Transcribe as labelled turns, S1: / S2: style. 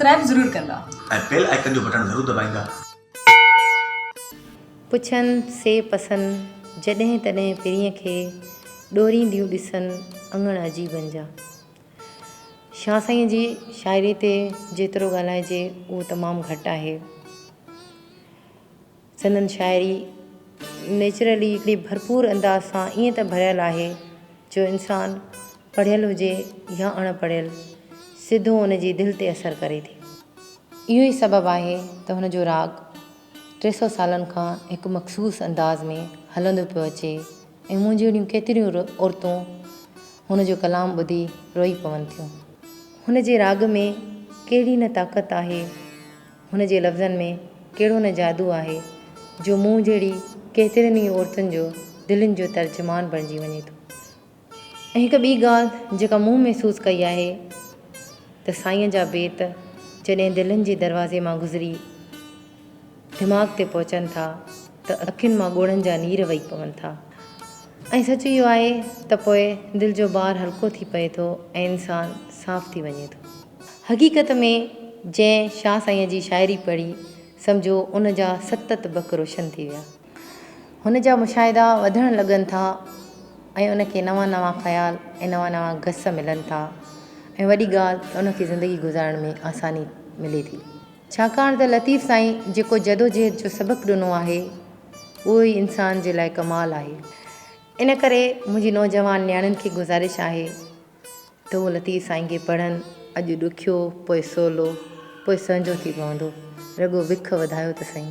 S1: Subscribe ज़रूर कंदा
S2: ऐं बेल आइकन जो बटन ज़रूरु दबाईंदा।
S3: पुछनि से पसंदि जॾहिं तॾहिं पिरीअ खे ॾोरींदियूं ॾिसनि अङण अजीबनि जा। शाह साईं जी शाइरी ते जेतिरो ॻाल्हाइजे उहो तमामु घटि आहे। संदन शाइरी नेचुरली हिकिड़ी भरपूर अंदाज़ सां ईअं त भरियल आहे जो इंसानु पढ़ियलु हुजे या अणपढ़ियलु सिधो हुन जी दिलि ते असरु करे थी। इहो ई सबबु आहे त हुन जो राग 300 सालनि खां हिकु मख़सूस अंदाज़ में हलंदो पियो अचे ऐं मुंहिंजूं अहिड़ियूं केतिरियूं औरतूं हुन जो कलाम ॿुधी रोई पवनि थियूं। हुन जे राग में कहिड़ी न ताक़त आहे, हुन जे लफ़्ज़नि में कहिड़ो न जादू आहे जो मूं जहिड़ी केतिरनि ई औरतुनि जो दिलनि जो तर्जुमान बणिजी वञे थो। ऐं हिकु ॿी ॻाल्हि जेका मूं महसूसु कई आहे त साईंअ जा बेत जॾहिं दिलनि जे दरवाज़े मां गुज़री दिमाग़ ते पहुचनि था त अखियुनि मां ॻोढ़नि जा नीर वही पवनि था। ऐं सच इहो आहे त पोइ दिलि जो भार हल्को थी पए थो ऐं इंसानु साफ़ थी वञे थो। हक़ीक़त में जंहिं शाह साईंअ जी शाइरी पढ़ी सम्झो उन जा 7 तबक़ रोशन थी विया। हुन जा मुशाहिदा वधणु लॻनि था ऐं उनखे नवां नवां ख़्याल ऐं नवां नवां घस मिलनि था ऐं वॾी ॻाल्हि त उनखे ज़िंदगी गुज़ारण में आसानी मिले थी। छाकाणि त लतीफ़ साईं जेको जदोजहद जो सबक़ु ॾिनो आहे उहो ई इंसान जे लाइ कमाल आहे। इन करे मुंहिंजी नौजवान न्याणियुनि खे गुज़ारिश आहे त उहो लतीफ़ साईं खे पढ़नि। अॼु ॾुखियो पोइ सवलो पोइ संजो थी पवंदो, रॻो विख वधायो त सही।